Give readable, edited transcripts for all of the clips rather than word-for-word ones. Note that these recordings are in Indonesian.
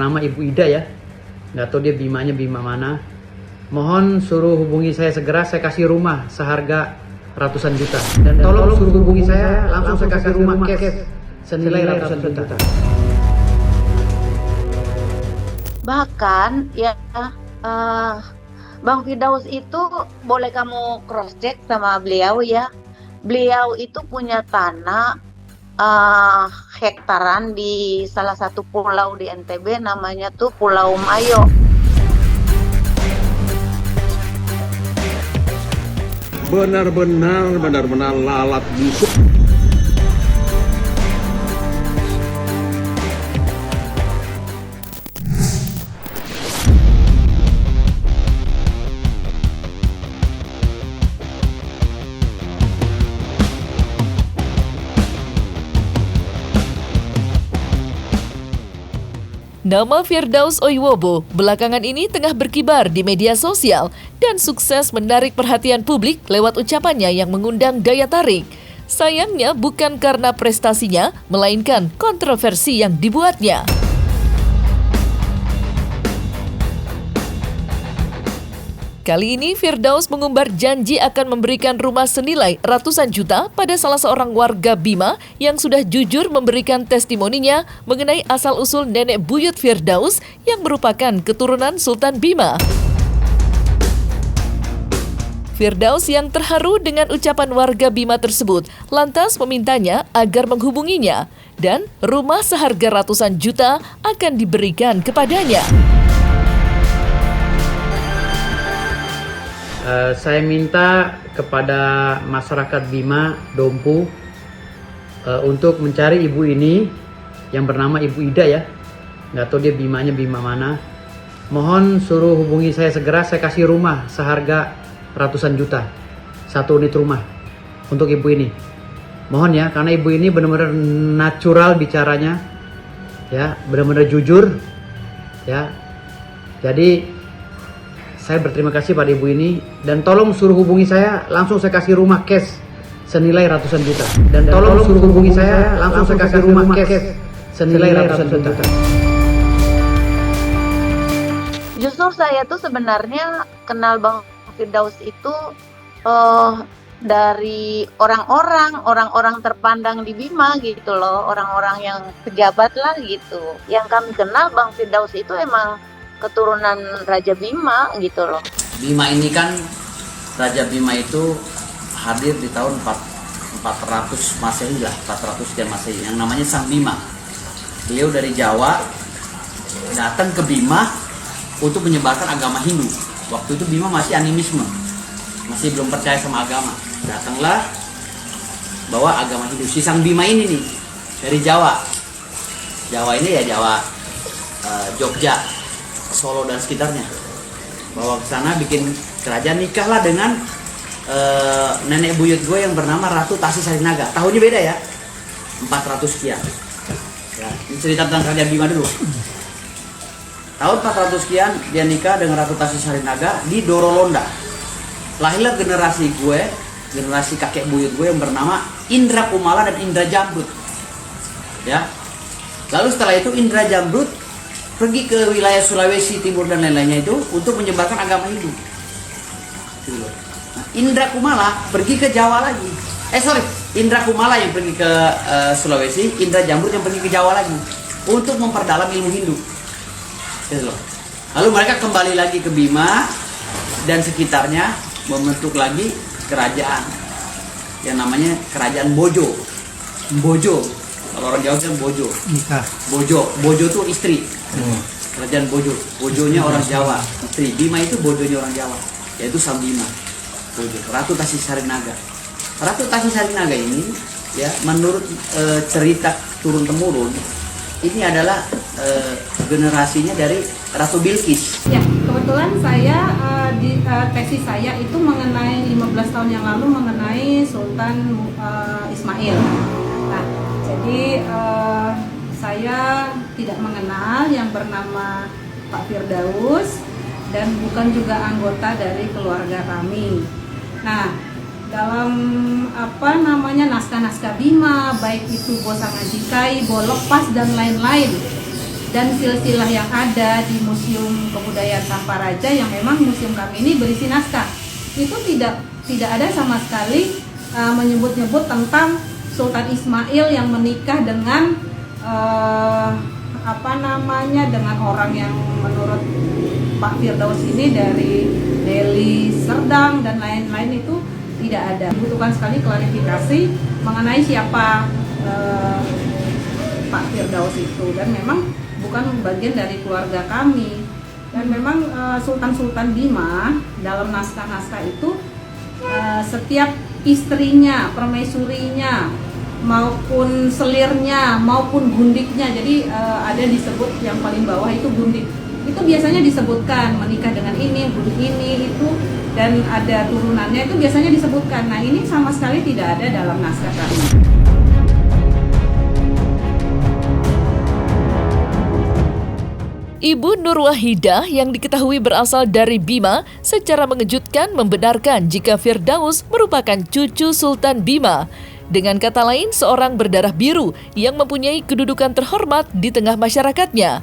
Nama Ibu Ida ya, nggak tahu dia Bimanya Bima mana. Mohon suruh hubungi saya segera, saya kasih rumah seharga ratusan juta. Dan tolong suruh hubungi saya, langsung saya kasih rumah cash senilai ratusan juta. Bahkan ya Bang Firdaus itu boleh kamu cross check sama beliau ya. Beliau itu punya tanah hektaran di salah satu pulau di NTB, namanya tuh Pulau Mayo. Benar-benar lalat busuk. Nama Firdaus Oiwobo belakangan ini tengah berkibar di media sosial dan sukses menarik perhatian publik lewat ucapannya yang mengundang daya tarik. Sayangnya bukan karena prestasinya, melainkan kontroversi yang dibuatnya. Kali ini Firdaus mengumbar janji akan memberikan rumah senilai ratusan juta pada salah seorang warga Bima yang sudah jujur memberikan testimoninya mengenai asal-usul nenek buyut Firdaus yang merupakan keturunan Sultan Bima. Firdaus yang terharu dengan ucapan warga Bima tersebut lantas memintanya agar menghubunginya dan rumah seharga ratusan juta akan diberikan kepadanya. Saya minta kepada masyarakat Bima, Dompu, untuk mencari ibu ini yang bernama Ibu Ida ya. Nggak tahu dia Bimanya Bima mana. Mohon suruh hubungi saya segera, saya kasih rumah seharga ratusan juta. 1 unit rumah untuk ibu ini. Mohon ya, karena ibu ini benar-benar natural bicaranya. Ya, benar-benar jujur. Ya. Jadi saya berterima kasih pada ibu ini dan tolong suruh hubungi saya, langsung saya kasih rumah cash senilai ratusan juta. Dan tolong suruh hubungi saya, langsung saya kasih rumah cash senilai ratusan juta. Justru saya tuh sebenarnya kenal Bang Firdaus itu dari orang-orang terpandang di Bima gitu loh, orang-orang yang pejabat lah gitu. Yang kami kenal Bang Firdaus itu emang keturunan Raja Bima gitu loh. Bima ini kan, Raja Bima itu hadir di tahun 400 Masehi lah, 400 sekian Masehi, yang namanya Sang Bima. Beliau dari Jawa datang ke Bima untuk menyebarkan agama Hindu. Waktu itu Bima masih animisme, masih belum percaya sama agama. Datanglah bawa agama Hindu. Si Sang Bima ini nih dari Jawa. Jawa ini ya Jawa Jogja, Solo dan sekitarnya. Bawa ke sana bikin kerajaan, nikahlah dengan nenek buyut gue yang bernama Ratu Tasi Sarinaga. Tahunnya beda ya, 400 sekian. Ya, ini cerita tentang kerajaan Bima dulu. Tahun 400 sekian dia nikah dengan Ratu Tasi Sarinaga di Dorolonda. Lahirlah generasi gue, generasi kakek buyut gue yang bernama Indra Kumala dan Indra Jamrut. Ya. Lalu setelah itu Indra Jamrut pergi ke wilayah Sulawesi Timur dan lain-lainnya itu untuk menyebarkan agama Hindu. Nah, Indra Kumala pergi ke Jawa lagi. Indra Kumala yang pergi ke Sulawesi, Indra Jamrut yang pergi ke Jawa lagi untuk memperdalam ilmu Hindu. Lalu mereka kembali lagi ke Bima dan sekitarnya membentuk lagi kerajaan yang namanya Kerajaan Bojo. Bojo. Kalau orang Jawa kan Bojo. Nikah. Bojo tuh istri. Kerajaan Bojo. Bojonya orang Jawa. Istri. Bima itu bojonya orang Jawa. Yaitu Sang Bima. Bojo. Ratu Tasi Sarinaga. Ratu Tasi Sarinaga ini ya menurut cerita turun temurun ini adalah generasinya dari Ratu Bilqis. Ya, kebetulan saya di tesis saya itu mengenai 15 tahun yang lalu mengenai Sultan Ismail. Nah, jadi saya tidak mengenal yang bernama Pak Firdaus dan bukan juga anggota dari keluarga kami. Nah, dalam naskah-naskah Bima, baik itu Bosangajikai, Bolopas dan lain-lain, dan silsilah yang ada di Museum Kebudayaan Samparaja yang memang museum kami ini berisi naskah. Itu tidak ada sama sekali menyebut-nyebut tentang Sultan Ismail yang menikah dengan dengan orang yang menurut Pak Firdaus ini dari Deli Serdang dan lain-lain, itu tidak ada. Dibutuhkan sekali klarifikasi mengenai siapa Pak Firdaus itu, dan memang bukan bagian dari keluarga kami. Dan memang Sultan Bima dalam naskah-naskah itu setiap istrinya, permaisurinya, maupun selirnya, maupun gundiknya, jadi ada disebut yang paling bawah itu gundik, itu biasanya disebutkan menikah dengan ini, gundik ini, itu, dan ada turunannya, itu biasanya disebutkan. Nah, ini sama sekali tidak ada dalam naskah kami. Ibu Nur Wahidah yang diketahui berasal dari Bima secara mengejutkan membenarkan jika Firdaus merupakan cucu Sultan Bima. Dengan kata lain, seorang berdarah biru yang mempunyai kedudukan terhormat di tengah masyarakatnya.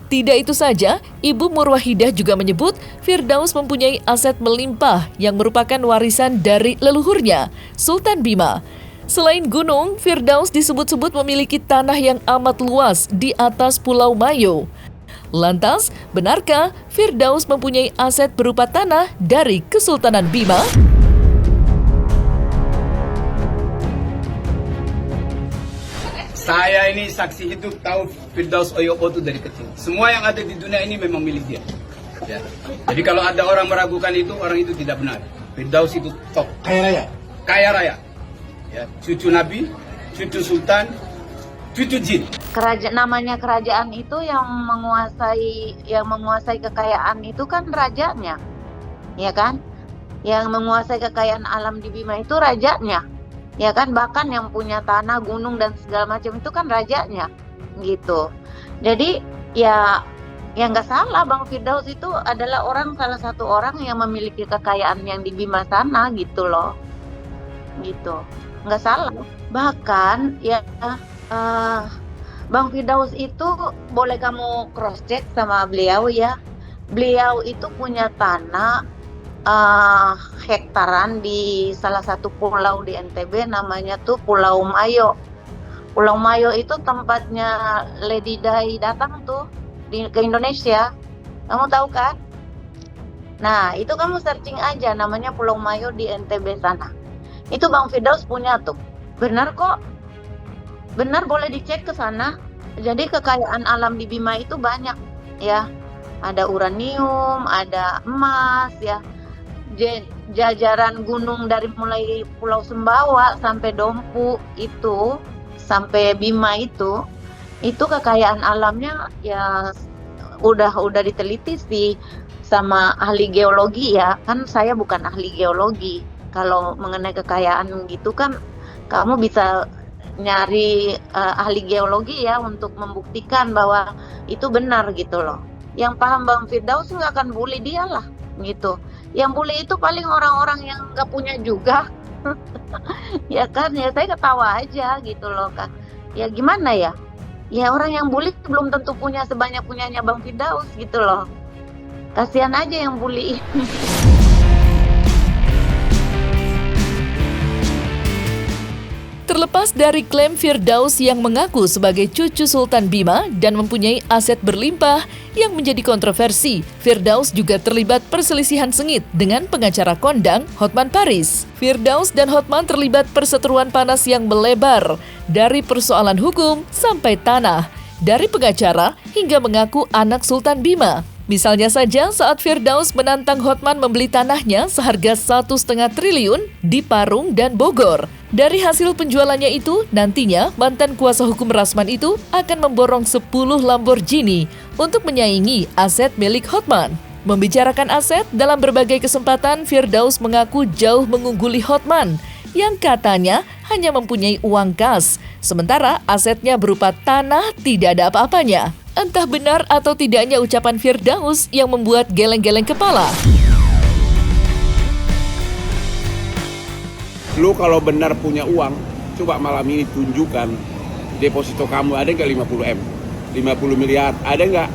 Tidak itu saja, Ibu Nur Wahidah juga menyebut Firdaus mempunyai aset melimpah yang merupakan warisan dari leluhurnya, Sultan Bima. Selain gunung, Firdaus disebut-sebut memiliki tanah yang amat luas di atas Pulau Mayo. Lantas, benarkah Firdaus mempunyai aset berupa tanah dari Kesultanan Bima? Saya ini saksi hidup tahu Firdaus Oyopo itu dari kecil. Semua yang ada di dunia ini memang milik dia. Ya. Jadi kalau ada orang meragukan itu, orang itu tidak benar. Firdaus itu top. Kaya raya. Kaya raya. Ya. Cucu Nabi, cucu Sultan, cucu Jin. Namanya kerajaan itu yang menguasai kekayaan itu kan rajanya, ya kan? Yang menguasai kekayaan alam di Bima itu rajanya, ya kan? Bahkan yang punya tanah, gunung dan segala macam itu kan rajanya, gitu. Jadi ya nggak salah, Bang Firdaus itu adalah salah satu orang yang memiliki kekayaan yang di Bima sana, gitu loh, gitu. Nggak salah. Bahkan ya. Bang Firdaus itu boleh kamu cross check sama beliau ya. Beliau itu punya tanah hektaran di salah satu pulau di NTB, namanya tuh Pulau Mayo. Pulau Mayo itu tempatnya Lady Di datang tuh ke Indonesia. Kamu tahu kan? Nah, itu kamu searching aja, namanya Pulau Mayo di NTB sana. Itu Bang Firdaus punya tuh. Benar kok. Benar, boleh dicek ke sana. Jadi kekayaan alam di Bima itu banyak ya. Ada uranium, ada emas ya. Jajaran gunung dari mulai Pulau Sumbawa sampai Dompu itu, sampai Bima itu kekayaan alamnya ya udah diteliti sih sama ahli geologi ya. Kan saya bukan ahli geologi. Kalau mengenai kekayaan gitu kan kamu bisa nyari ahli geologi ya untuk membuktikan bahwa itu benar gitu loh. Yang paham Bang Firdaus nggak akan bully dia lah gitu. Yang bully itu paling orang-orang yang nggak punya juga. Ya kan, ya saya ketawa aja gitu loh kan. Ya gimana ya? Ya orang yang bully belum tentu punya sebanyak punyanya Bang Firdaus gitu loh. Kasihan aja yang bully. Terlepas dari klaim Firdaus yang mengaku sebagai cucu Sultan Bima dan mempunyai aset berlimpah yang menjadi kontroversi, Firdaus juga terlibat perselisihan sengit dengan pengacara kondang Hotman Paris. Firdaus dan Hotman terlibat perseteruan panas yang melebar, dari persoalan hukum sampai tanah, dari pengacara hingga mengaku anak Sultan Bima. Misalnya saja saat Firdaus menantang Hotman membeli tanahnya seharga 1,5 triliun di Parung dan Bogor. Dari hasil penjualannya itu, nantinya mantan kuasa hukum Rasman itu akan memborong 10 Lamborghini untuk menyaingi aset milik Hotman. Membicarakan aset, dalam berbagai kesempatan Firdaus mengaku jauh mengungguli Hotman yang katanya hanya mempunyai uang kas, sementara asetnya berupa tanah tidak ada apa-apanya. Entah benar atau tidaknya ucapan Firdaus yang membuat geleng-geleng kepala. Lu kalau benar punya uang, coba malam ini tunjukkan deposito kamu ada nggak 50 M. 50 miliar. Ada nggak?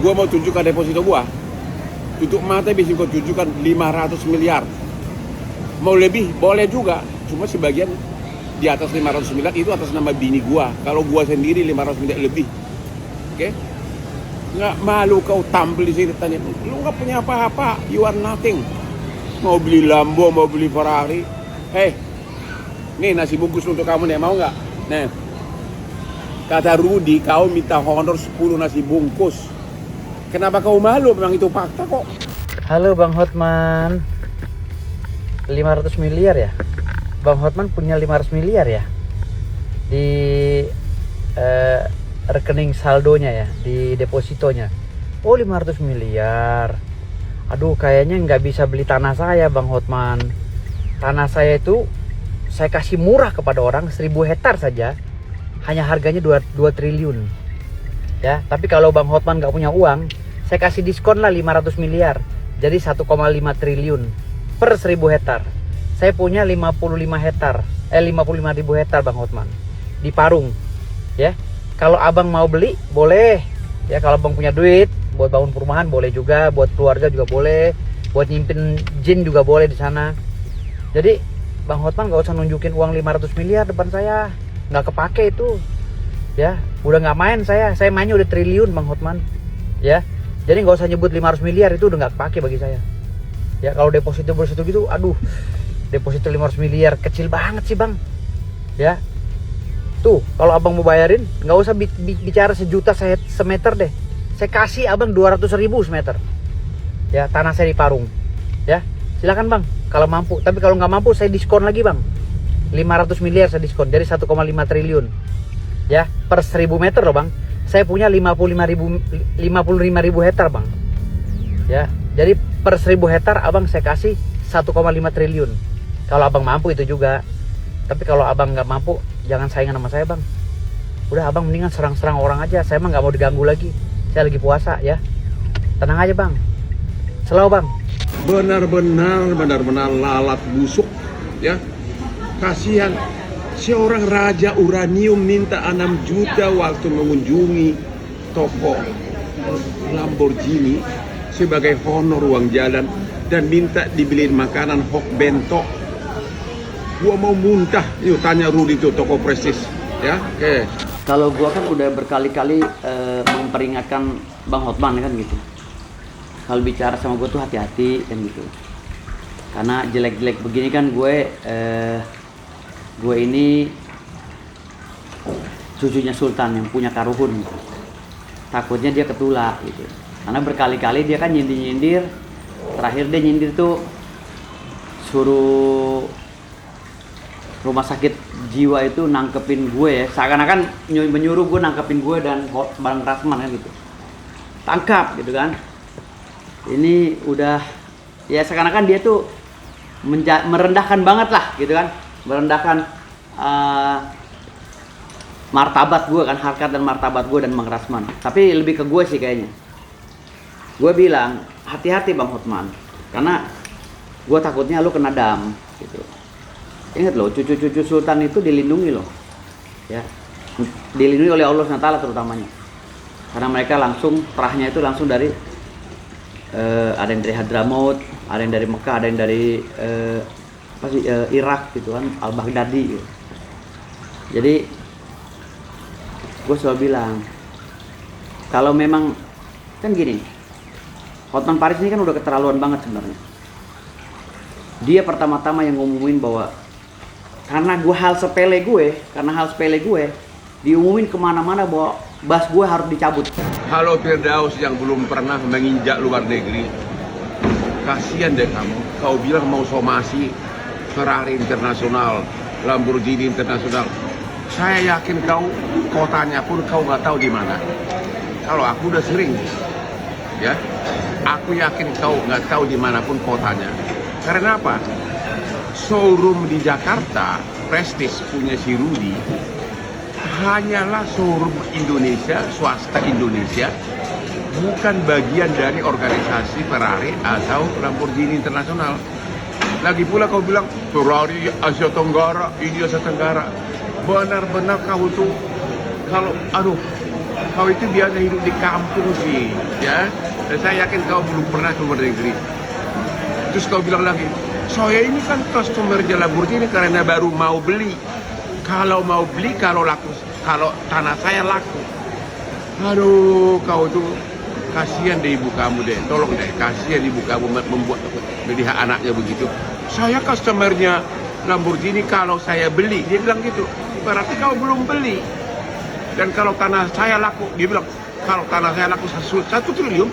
Gua mau tunjukkan deposito gua. Tutup mata bisa kau tunjukkan 500 miliar. Mau lebih boleh juga. Cuma sebagian di atas 500 miliar itu atas nama bini gua. Kalau gua sendiri 500 miliar lebih. Oke? Nggak malu kau tampil di sini tanya. Lu nggak punya apa-apa. You are nothing. Mau beli Lambo, mau beli Ferrari. Nih nasi bungkus untuk kamu nih, mau nggak? Nih. Kata Rudy, kau minta honor 10 nasi bungkus. Kenapa kau malu? Memang itu fakta kok. Halo Bang Hotman. 500 miliar ya? Bang Hotman punya 500 miliar ya? Di rekening saldonya ya? Di depositonya. Oh 500 miliar. Aduh kayaknya nggak bisa beli tanah saya Bang Hotman. Tanah saya itu saya kasih murah kepada orang 1000 hektar saja. Hanya harganya 2 triliun. Ya, tapi kalau Bang Hotman nggak punya uang, saya kasih diskon lah 500 miliar. Jadi 1,5 triliun per 1000 hektar. Saya punya 55 ribu hektar Bang Hotman di Parung. Ya, kalau abang mau beli boleh. Ya, kalau abang punya duit buat bangun perumahan boleh juga, buat keluarga juga boleh, buat nyimpen jin juga boleh di sana. Jadi Bang Hotman nggak usah nunjukin uang 500 miliar depan saya, nggak kepake itu. Ya, udah nggak main saya mainnya udah triliun Bang Hotman. Ya, jadi nggak usah nyebut 500 miliar itu udah nggak kepake bagi saya. Ya, kalau deposito gitu, aduh, deposito 500 miliar kecil banget sih Bang. Ya, tuh kalau abang mau bayarin nggak usah bicara sejuta semeter deh. Saya kasih abang 200.000 semeter. Ya, tanah saya di Parung. Ya, silakan Bang kalau mampu. Tapi kalau nggak mampu saya diskon lagi Bang. 500 miliar saya diskon dari 1,5 triliun. Ya, per 1000 meter loh Bang. Saya punya 55 ribu hektar Bang. Ya, jadi per 1000 hektar abang saya kasih 1,5 triliun. Kalau abang mampu itu juga. Tapi kalau abang nggak mampu, jangan saingan sama saya Bang. Udah abang mendingan serang-serang orang aja. Saya mah nggak mau diganggu lagi. Saya lagi puasa ya. Tenang aja Bang. Selalu Bang. Benar-benar lalat busuk. Ya, kasihan. Seorang raja uranium minta 6 juta waktu mengunjungi toko Lamborghini sebagai honor uang jalan dan minta dibeliin makanan hok bento. Gua mau muntah. Yuk tanya Rudy itu toko prestis. Ya, oke. Kalau gua kan udah berkali-kali memperingatkan Bang Hotman kan gitu. Kalau bicara sama gua tuh hati-hati kan gitu. Karena jelek-jelek begini kan gue ini cucunya Sultan yang punya Karuhun gitu. Takutnya dia ketulak gitu. Karena berkali-kali dia kan nyindir-nyindir. Terakhir dia nyindir tuh suruh rumah sakit jiwa itu nangkepin gue ya. Seakan-akan menyuruh gue nangkepin gue dan Bang Rasman kan gitu. Tangkap gitu kan. Ini udah ya seakan-akan dia tuh merendahkan banget lah gitu kan. Merendahkan martabat gue kan, harkat dan martabat gue dan Bang Rasman. Tapi lebih ke gue sih kayaknya. Gue bilang hati-hati Bang Hotman, karena gue takutnya lu kena dam gitu. Ingat loh, cucu-cucu Sultan itu dilindungi loh, ya, dilindungi oleh Allah SWT terutamanya. Karena mereka langsung terahnya itu langsung dari ada yang dari Hadramaut, ada yang dari Mekah, ada yang dari Irak gitu kan, Al-Baghdadi gitu. Jadi gue selalu bilang kalau memang kan gini, Hotman Paris ini kan udah keterlaluan banget sebenarnya. Dia pertama-tama yang ngumumin bahwa karena hal sepele gue diumumin kemana-mana bahwa bas gue harus dicabut. Halo Firdaus yang belum pernah menginjak luar negeri, kasihan deh kamu. Kau bilang mau somasi Ferrari internasional, Lamborghini internasional. Saya yakin kau kotanya pun kau nggak tahu di mana. Kalau aku udah sering, ya, aku yakin kau nggak tahu di manapun kotanya. Karena apa? Showroom di Jakarta, Prestige punya si Rudy, hanyalah showroom Indonesia, swasta Indonesia, bukan bagian dari organisasi Ferrari atau Lamborghini internasional. Lagi pula kau bilang Ferrari Asia Tenggara, ini Asia Tenggara. Benar-benar kau tuh aduh, kau itu biasa hidup di kampung sih, ya. Dan saya yakin kau belum pernah ke luar negeri. Terus kau bilang lagi, saya ini kan customer Lamborghini karena baru mau beli. Kalau mau beli, kalau tanah saya laku. Aduh, kau tuh kasihan deh ibu kamu deh. Tolong deh, kasihan ibu kamu membuat jadi anaknya begitu. Saya customernya Lamborghini kalau saya beli. Dia bilang gitu. Berarti kau belum beli. Dan kalau tanah saya laku, dia bilang, kalau tanah saya laku 1 triliun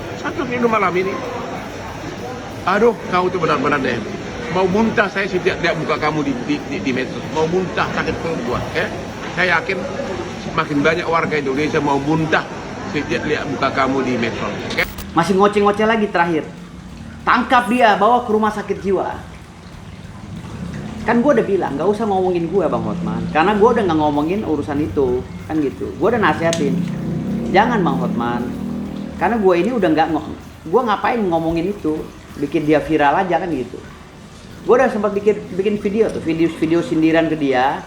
malam ini. Aduh, kau tuh benar-benar deh. Mau muntah saya setiap lihat muka kamu di medsos. Mau muntah, sakit perut. Saya yakin makin banyak warga Indonesia mau muntah setiap lihat muka kamu di medsos. Masih ngoceh-ngoceh lagi terakhir. Tangkap dia, bawa ke rumah sakit jiwa. Kan gue udah bilang, gak usah ngomongin gue Bang Hotman. Karena gue udah gak ngomongin urusan itu. Kan gitu. Gue udah nasihatin. Jangan Bang Hotman. Karena gue ini udah gue ngapain ngomongin itu. Bikin dia viral aja kan gitu. Gue udah sempat bikin video tuh. Video sindiran ke dia.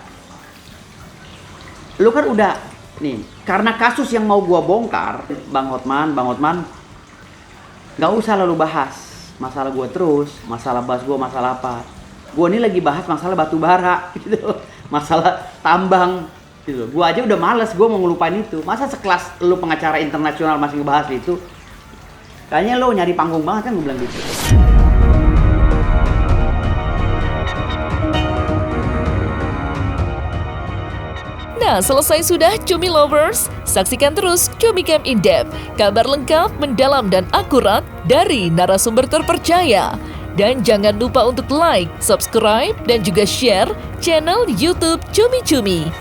Lu kan udah, nih. Karena kasus yang mau gue bongkar, Bang Hotman. Gak usah lalu bahas masalah gue terus. Masalah apa. Gue ini lagi bahas masalah batu bara gitu, masalah tambang gitu. Gue aja udah males, gue mau ngelupain itu. Masa sekelas lu pengacara internasional masih ngebahas itu? Kayaknya lu nyari panggung banget kan, gue bilang gitu. Nah, selesai sudah Cumi Lovers? Saksikan terus Cumi Camp In Depth, kabar lengkap, mendalam, dan akurat dari narasumber terpercaya. Dan jangan lupa untuk like, subscribe, dan juga share channel YouTube Cumi Cumi.